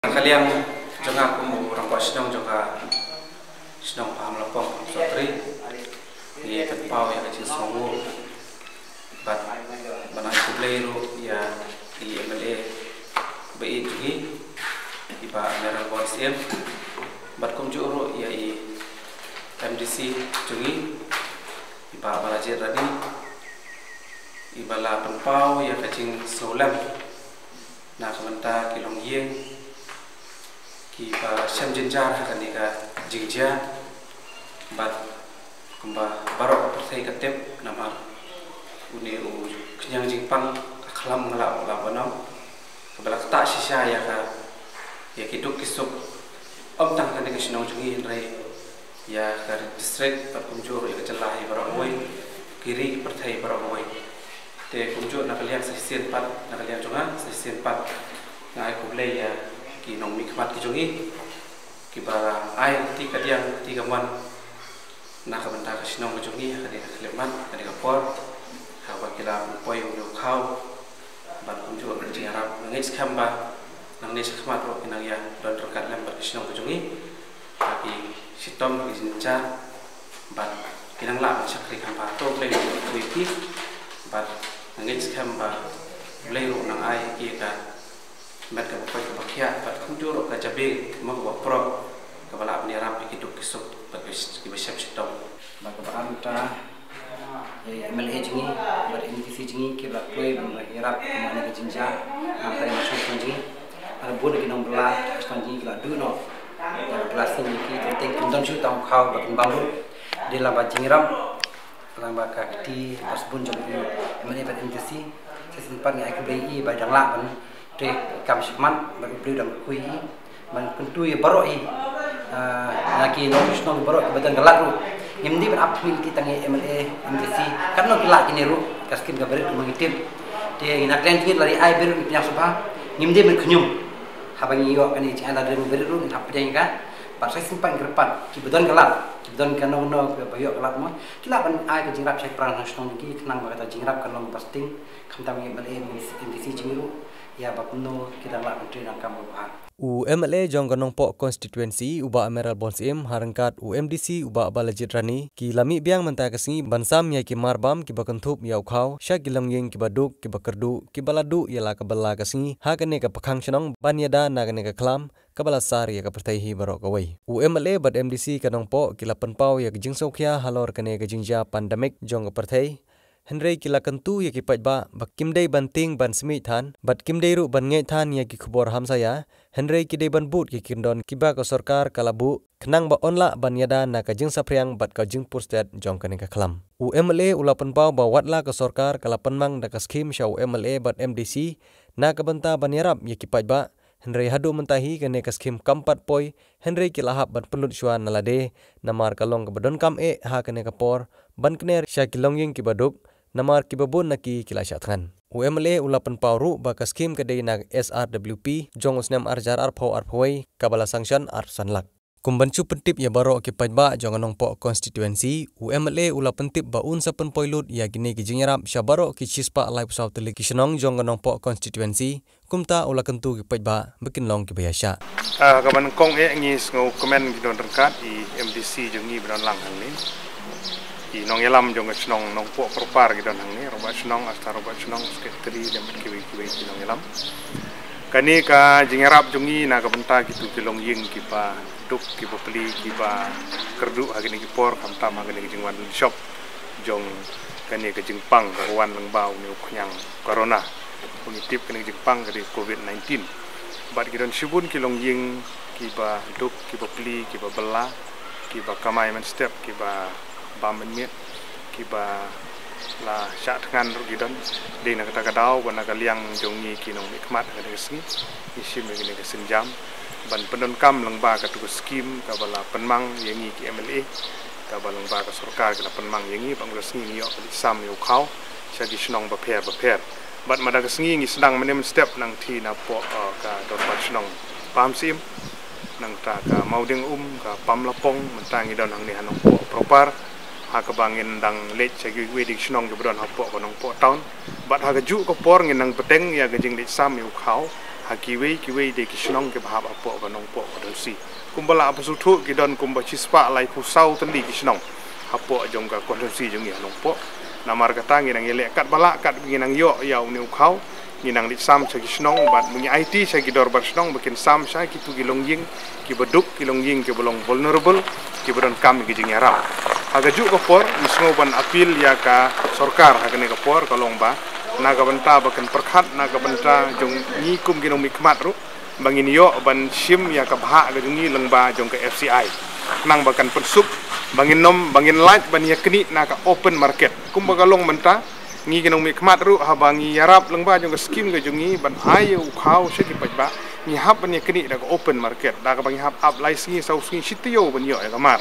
Kalian jangan kumpul orang senang juga senang paham lepong sotri di penpau yang kecil songo bat banang kubleru ya di MLA BI juga iba merah bosiem bat kumjuru ya i MDC juga iba balajir tadi iba la penpau ya kecil solam nah sementara kilong yeng kiba semjenjar kanika jingja bat kumba barok pertai ketep nama uni u kenyang jingpang kelam ngelak labanau kebalak tak sisa ya ka ya kiduk kisuk tang kanika sinau jungi rai ya ka distrik bat kumjur ya kecelahi barok boy kiri pertai barok boy te kumjur nakalian sesien pat nakalian junga sesien pat ngai kuble ya ki nong mikmat ki jongi ki bara ai tiga man na ka benda ka sinong ki jongi ka dia kleman ka dia por ha ba kila poi u khau ban kum jo ka arab ngis khamba nang ni sekmat ro kinang ya don terkat lem ba sinong ki jongi tapi sitom ki sinca ban kinang la sakri khamba to ple ku pi ban ngis khamba leo nang ai ki ka mat ka poi ka bakia pat kumjur ka jabe ma ka pro ka bala ni rap ki duk kisuk pat ki besap sitom ba ka anta MLA jingi ba MDC jingi ki ba poi ba rap ma ni jinja apa yang masuk jingi ada bon ki nong bela jingi la du no kelas ni ki penting kundan chu tang khau ba bangru de la ba jingi ram lang ba ka ti pas bun jong MLA ba MDC sesimpan ngai ka BI ba dang la ban kam sikmat bagi dan kui man pentui baroi lagi notis nong baroi kebetulan galak ru ngimdi berap mil kita ngi MLA MDC kan no kilak kini ru kaskin gabarit mengitip dia nak lain tinggi lari air biru punya subah ngimdi berkenyum habangi yo kan ini ada dari biru apa dia kan pas saya simpan gerpat kebetulan galak kebetulan kan no bayo galak mah kilak ban air ke jingrap saya perang nasional ki kenang bagata jingrap kan no pasting kami MLA MDC jingiru ya bapuno kita lak menteri nangkam bahar MLA jong ganong po constituency uba Emerald Bonsim harangkat MDC uba balajit rani ki lami biang mentai kesingi bansam ya ki marbam ki bakentup ya ukhau sya ki langyeng ki baduk ki bakerdu ki baladu ya la kabala kesingi ha kene ka pakhang chnong banyada na kene ka klam kabala sar ya ka pertai hi barok awai MLA bad MDC kanong po ki lapan pau ya ki jingsokhya halor kene ka jingja pandemic jong ka pertai Henry kila kentu ya ki pajba bakim day banting ban semi than bat kim day ru ban ngai than ya ki khubor hamsaya Henry ki day ban but ki kindon kiba ko sarkar kalabu kenang ba onla ban yada na ka jing sapriang bat ka jing purstet jong kane ka klam MLA ulapan pau ba watla ka sarkar kalapan mang da ka skim sha MLA bat MDC na ka banta ban yarap ya ki pajba Henry hadu mentahi kane ka skim kampat poi Henry ki lahap ban pelut syuan nalade namar kalong ka badon kam ha kane ka por ban kner sha ki longyeng ki baduk namar ki babun naki kilashat khan MLA ulapan pauru baka skim kedai nag SRWP jong usnam arjar arpau arpawai kabala sanction arsanlak kumbancu pentip ya baro ki pajba jong anong po constituency MLA ulapan tip ba unsa pen poilut ya gini ki jingrap sya baro ki chispa live south tele ki shnong jong anong po constituency kumta ulakentu ki pajba bekin long ki bayasya kaban kong ngis ngau komen ki don terkat i MDC jongi bron lang hang ni i nong yalam jong nong nong po propar gitu nang ni robat nong asta robat nong sekretari dan kiwi ki nong yalam kani ka jingarap jongi na ka benta gitu kilong ying ki pa duk ki pa peli ki pa kerdu hagini ki por kam tam hagini ki jingwan shop jong kani ka jingpang ka wan lang bau ni uknyang corona pengitip kani jingpang ka di COVID-19 bat gidon shibun kilong ying ki pa duk ki pa peli ki pa bela ki pa kamai man step ki pa bamen miet kiba la syak tengan ru gidon de na kata kadau ban na kaliang jongi kinong nikmat ka desni isim begini ke senjam ban pendon kam lengba ka tu skim ka bala penmang yengi ki MLA ka bala lengba ka sarkar ka penmang yengi bang resni ni yo sam yo khau sya di snong ba pher bat mada ka sengi ngi sedang menem step nang thi na po ka don ba snong pam sim nang ta ka mauding ka pam lapong mentangi don nang ni hanong po propar ha ka bangin dang lech segi wedik snong ke bron ha po konong po town bat ha ka ju ko por ngin nang peteng ya gajing lech sam yu khau hakiwe de kisnong ke bahab apo banong po konstitusi kumbala apasul thu kidon kumba cispa lai pusau tendi kisnong apo jong ka konstitusi jong ya nong po namar kata nginang ele kat bala kat nginang yo yau neu khau nginang di sam sa kisnong bat mungi IT sa gidor barsnong bakin sam sa kitu gilong ying ki beduk kilong ying ke bolong vulnerable ki bedon kam ki jing yaram agaju ko por misngo ban apil ya ka sarkar hakane ko por kalong ba naga benta bakan perkhat naga benta jong ni kum ginong mikmat ru bangin yo ban sim ya ka bha ga jungi lengba jong ka FCI nang bakan pensuk bangin nom bangin light ban yakni naga open market kum bagalong benta ngi ginong mikmat ru ha bangi yarap lengba jong ka skim ga jungi ban ayu khau segi pajba ni hab ban yakni naga open market daga bangi hab up license sau singi sitio ban yo ya kamar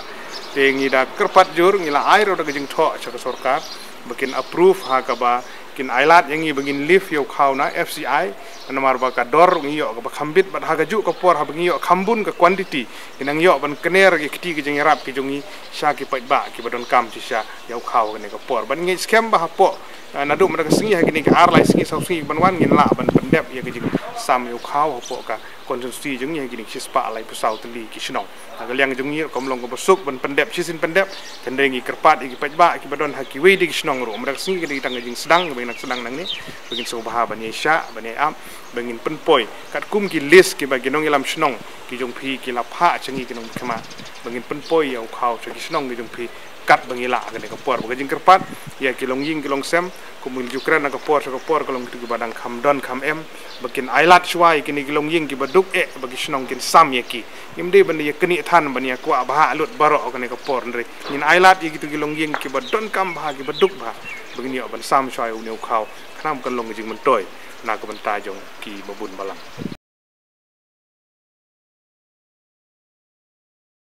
te ngi da kerpat jur ngila air ro daga jing tho cha ka sarkar bakin approve ha ka ba kin ailat yang ngi begin live yo khau na FCI namar ba ka dor ngi yo ka khambit bat haga ju ka por ha ngi yo khambun ka quantity inang yo ban kener ki kiti ki jeng rap ki jongi sha ki pai ba ki badon kam ci sha yo khau ne ka por ban ngi scam ba po nadu mada ka singi ha ki ka ar lai singi sau singi ban wan ngin la ban pendep ya ki jing sam yo khau po ka konstitusi jeng ngi ki sispa lai pusau teli ki snong aga liang jongi kom long ko besuk ban pendep sisin pendep tendengi kerpat ki pai ba ki badon ha ki we di snong ro mada singi ki tang jing sedang nak sedang nang ni begin so baha bani sya bani am bengin penpoi kat kum ki list ki bagi nong ilam snong ki jong phi ki la pha changi ki nong khama bengin penpoi yau khau cha ki snong ki jong phi kat bangila ka ne ka por bagi jing kerpat ya ki long ying ki long sem kumul jukran ka por ka long ti badang kham don kham em bakin ailat swai ki ni ki long ying ki baduk bagi snong kin sam ya ki imde bani ya keni than bani ya kwa baha lut baro ka ne ka por ndre nin ailat ki tu ki long ying ki badon kam baha ki baduk ba begini ban sam swai u neu khau khnam kan long jing men toy na ka ban ta jong ki babun balang